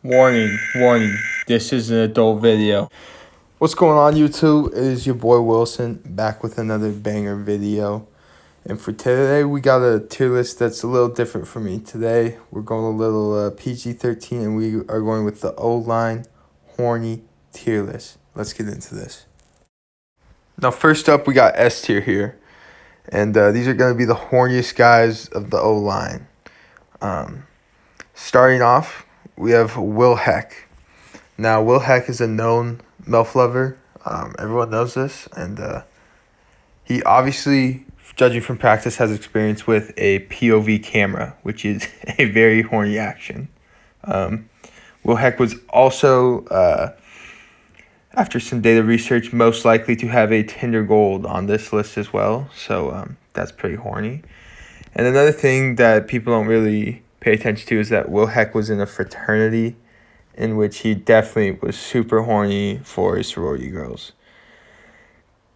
Warning, warning, this is an adult video. What's going on, YouTube? It is your boy Wilson back with another banger video. And for today, we got a tier list that's a little different for me. Today, we're going a little PG-13 and we are going with the O-line horny tier list. Let's get into this. Now, first up, we got S tier here. And these are going to be the horniest guys of the O-line. Starting off, we have Will Heck. Now, Will Heck is a known MILF lover. Everyone knows this. And he obviously, judging from practice, has experience with a POV camera, which is a very horny action. Will Heck was also, after some data research, most likely to have a Tinder Gold on this list as well. So that's pretty horny. And another thing that people don't really pay attention to is that Will Heck was in a fraternity in which he definitely was super horny for his sorority girls.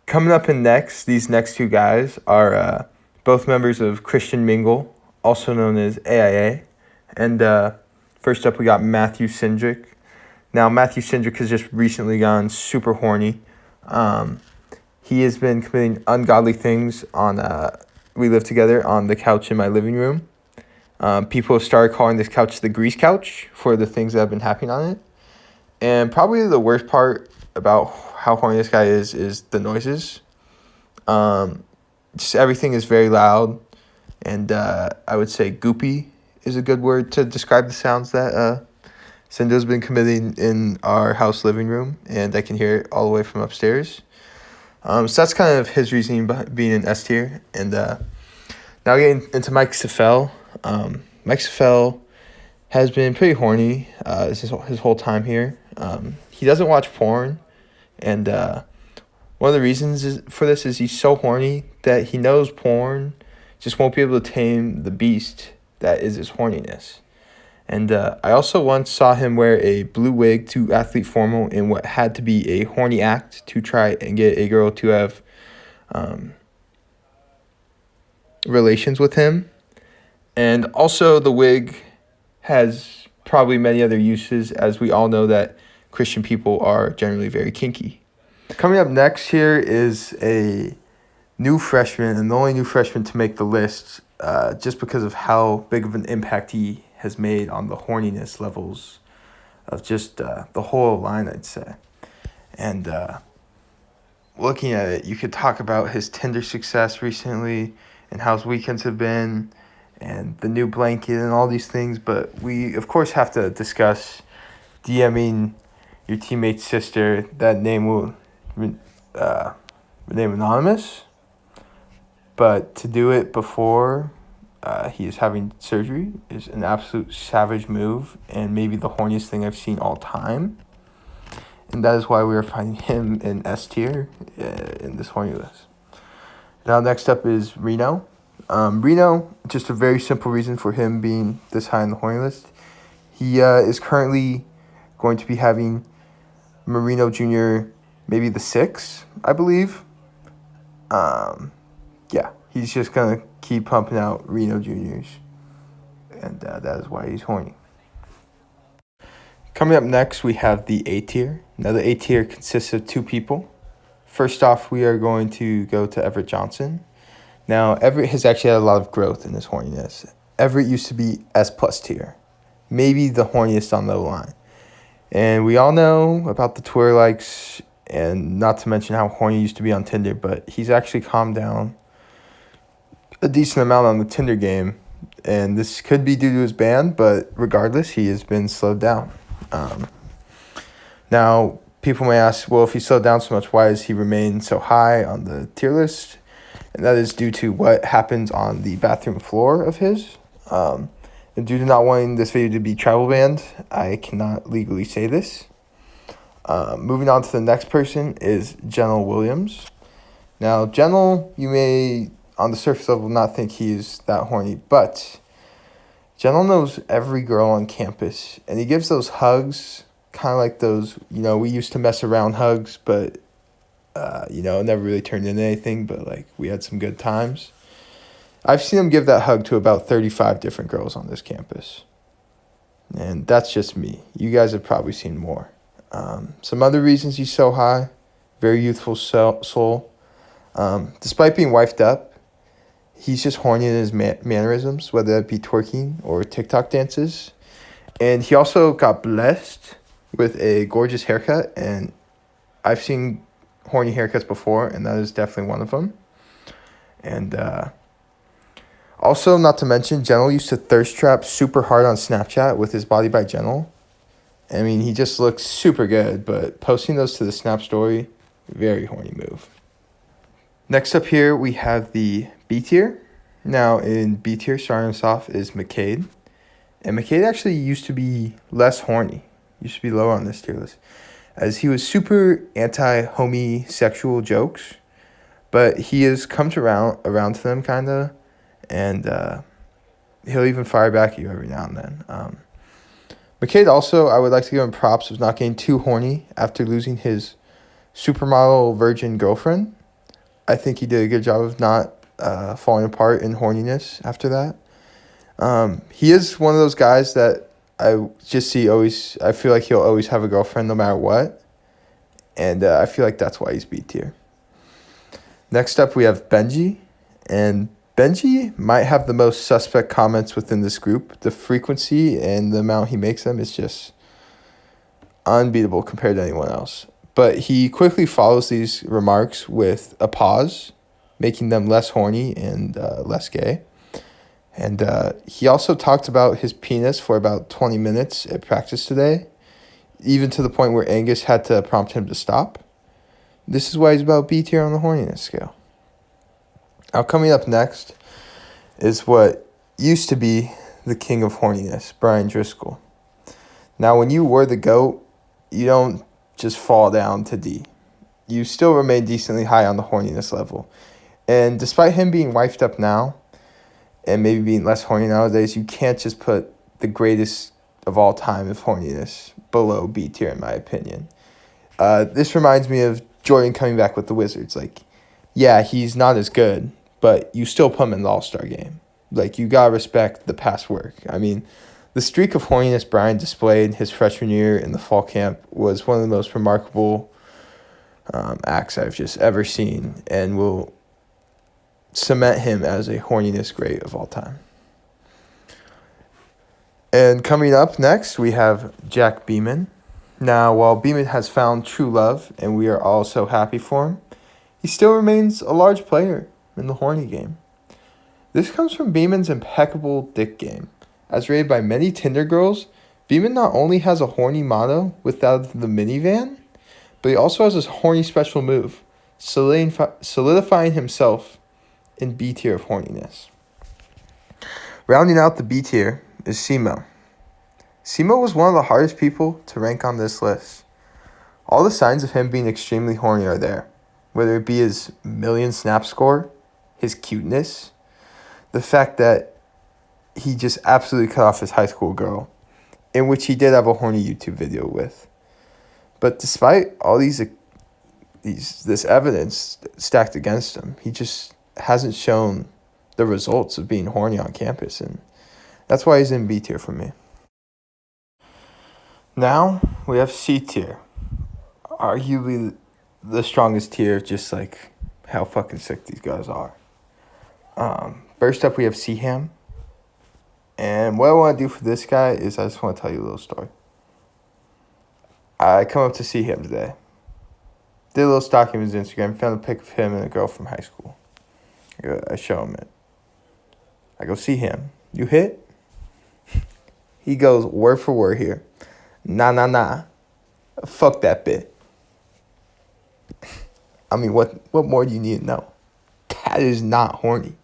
Coming up in these next two guys are both members of Christian Mingle, also known as AIA. And first up, we got Matthew Cindric. Now, Matthew Cindric has just recently gone super horny. He has been committing ungodly things on We Live Together on the couch in my living room. People have started calling this couch the grease couch for the things that have been happening on it. And probably the worst part about how horny this guy is the noises. Just everything is very loud. And I would say goopy is a good word to describe the sounds that Cinder's been committing in our house living room. And I can hear it all the way from upstairs. So that's kind of his reasoning behind being in S tier. And now getting into Mike Seffel. Mike Seffel has been pretty horny his whole time here. He doesn't watch porn, and one of the reasons for this is he's so horny that he knows porn just won't be able to tame the beast that is his horniness. And I also once saw him wear a blue wig to athlete formal in what had to be a horny act to try and get a girl to have relations with him. And also the wig has probably many other uses, as we all know that Christian people are generally very kinky. Coming up next here is a new freshman, and the only new freshman to make the list, just because of how big of an impact he has made on the horniness levels of just the whole line, I'd say. And looking at it, you could talk about his Tinder success recently and how his weekends have been, and the new blanket and all these things, but we, of course, have to discuss DMing your teammate's sister. That name will remain anonymous, but to do it before he is having surgery is an absolute savage move, and maybe the horniest thing I've seen all time, and that is why we are finding him in S tier in this horny list. Now, next up is Reno. Reno, just a very simple reason for him being this high on the horny list. He is currently going to be having Marino Jr., maybe the 6, I believe. Yeah, he's just going to keep pumping out Reno Jr.'s. And that is why he's horny. Coming up next, we have the A tier. Now, the A tier consists of two people. First off, we are going to go to Everett Johnson. Now, Everett has actually had a lot of growth in his horniness. Everett used to be S+ tier, maybe the horniest on the line. And we all know about the Twitter likes, and not to mention how horny he used to be on Tinder, but he's actually calmed down a decent amount on the Tinder game. And this could be due to his ban, but regardless, he has been slowed down. Now, people may ask, well, if he slowed down so much, why does he remain so high on the tier list? And that is due to what happens on the bathroom floor of his. And due to not wanting this video to be travel banned, I cannot legally say this. Moving on to the next person is Jenel Williams. Now, Jenel, you may, on the surface level, not think he's that horny, but Jenel knows every girl on campus, and he gives those hugs, kind of like those, we used to mess around hugs, but it never really turned into anything, but we had some good times. I've seen him give that hug to about 35 different girls on this campus. And that's just me. You guys have probably seen more. Some other reasons he's so high: very youthful soul. Despite being wifed up, he's just horny in his mannerisms, whether that be twerking or TikTok dances. And he also got blessed with a gorgeous haircut. And I've seen horny haircuts before, and that is definitely one of them. And also, not to mention, General used to thirst trap super hard on Snapchat with his Body by General. I mean, he just looks super good, but posting those to the Snap story, very horny move. Next up here, we have the B tier. Now, in B tier, starting us off is McCade. And McCade actually used to be less horny, used to be lower on this tier list, as he was super anti-homosexual jokes, but he has come to around to them, kind of, and he'll even fire back at you every now and then. McCade also, I would like to give him props of not getting too horny after losing his supermodel virgin girlfriend. I think he did a good job of not falling apart in horniness after that. He is one of those guys that I just see always. I feel like he'll always have a girlfriend no matter what, and I feel like that's why he's B tier. Next up, we have Benji, and Benji might have the most suspect comments within this group. The frequency and the amount he makes them is just unbeatable compared to anyone else. But he quickly follows these remarks with a pause, making them less horny and less gay. And he also talked about his penis for about 20 minutes at practice today, even to the point where Angus had to prompt him to stop. This is why he's about B tier on the horniness scale. Now, coming up next is what used to be the king of horniness, Brian Driscoll. Now, when you were the GOAT, you don't just fall down to D. You still remain decently high on the horniness level. And despite him being wifed up now, and maybe being less horny nowadays, you can't just put the greatest of all time of horniness below B tier, in my opinion. This reminds me of Jordan coming back with the Wizards. Like, yeah, he's not as good, but you still put him in the All-Star game. Like, you gotta respect the past work. I mean, the streak of horniness Brian displayed his freshman year in the fall camp was one of the most remarkable acts I've just ever seen, and will cement him as a horniness great of all time. And coming up next, we have Jack Beeman. Now, while Beeman has found true love, and we are all so happy for him, he still remains a large player in the horny game. This comes from Beeman's impeccable dick game. As rated by many Tinder girls, Beeman not only has a horny motto with that of the minivan, but he also has this horny special move, solidifying himself in B tier of horniness. Rounding out the B tier is Simo. Simo was one of the hardest people to rank on this list. All the signs of him being extremely horny are there, whether it be his million snap score, his cuteness, the fact that he just absolutely cut off his high school girl, in which he did have a horny YouTube video with. But despite all this evidence stacked against him, he just hasn't shown the results of being horny on campus, and that's why he's in B tier for me. Now we have C tier, arguably the strongest tier, just like how fucking sick these guys are. First up, we have Seaham. And what I want to do for this guy is I just want to tell you a little story. I come up to see him today. Did a little stalking of his Instagram. Found a pic of him and a girl from high school. I show him it. I go, see him. You hit? He goes word for word here. Nah. Fuck that bit. I mean, what more do you need to know? That is not horny.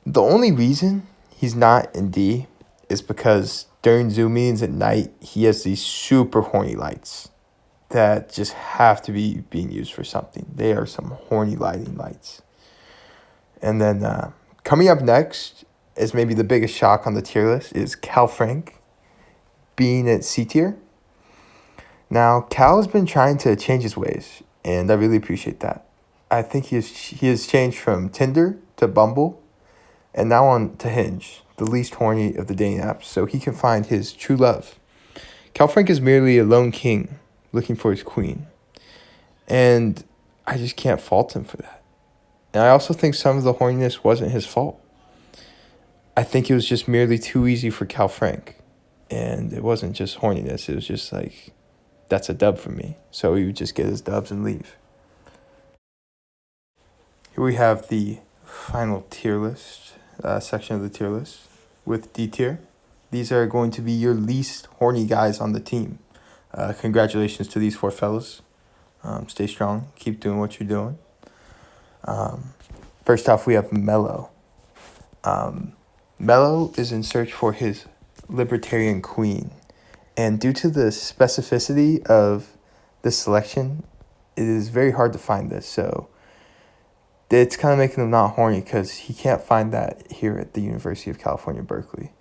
The only reason he's not in D is because during Zoom meetings at night, he has these super horny lights that just have to be being used for something. They are some horny lighting lights. And then coming up next is maybe the biggest shock on the tier list is Cal Frank being at C tier. Now, Cal has been trying to change his ways, and I really appreciate that. I think he has changed from Tinder to Bumble, and now on to Hinge. the least horny of the dating apps so he can find his true love. Cal Frank is merely a lone king looking for his queen. And I just can't fault him for that. And I also think some of the horniness wasn't his fault. I think it was just merely too easy for Cal Frank. And it wasn't just horniness. It was just like, that's a dub for me. So he would just get his dubs and leave. Here we have the final tier list, section of the tier list with D tier. These are going to be your least horny guys on the team. Congratulations to these 4 fellas. Stay strong. Keep doing what you're doing. First off, we have Mello. Mello is in search for his libertarian queen. And due to the specificity of this selection, it is very hard to find this. So it's kind of making him not horny because he can't find that here at the University of California, Berkeley.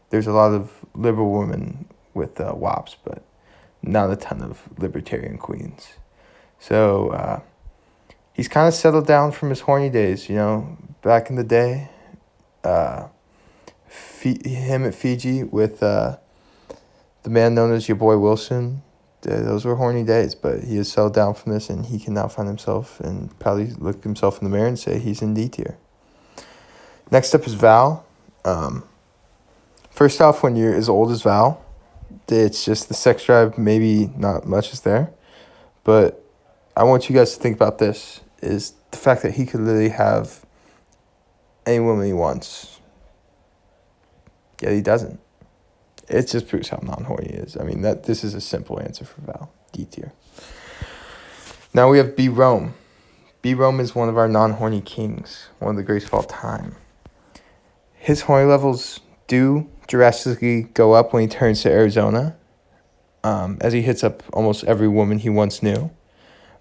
There's a lot of liberal women with WAPs, but not a ton of libertarian queens. So he's kind of settled down from his horny days, back in the day. Him at Fiji with the man known as your boy Wilson. Those were horny days, but he has settled down from this, and he can now find himself and probably look himself in the mirror and say he's in D tier. Next up is Val. First off, when you're as old as Val, it's just the sex drive, maybe not much is there. But I want you guys to think about this, is the fact that he could literally have any woman he wants. Yet he doesn't. It just proves how non-horny he is. I mean, this is a simple answer for Val. D tier. Now we have B. Rome. B. Rome is one of our non-horny kings, one of the greatest of all time. His horny levels do drastically go up when he turns to Arizona, as he hits up almost every woman he once knew.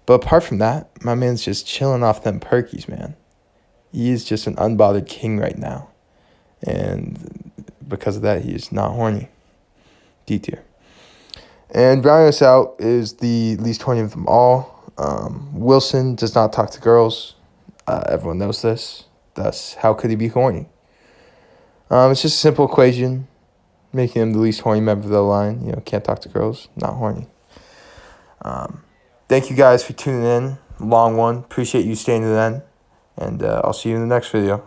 But apart from that, my man's just chilling off them perkies, man. He is just an unbothered king right now. And because of that, he is not horny. D tier. And rounding us out is the least horny of them all. Wilson does not talk to girls. Everyone knows this. Thus, how could he be horny? It's just a simple equation, making him the least horny member of the line. Can't talk to girls, not horny. Thank you guys for tuning in. Long one. Appreciate you staying to the end. And I'll see you in the next video.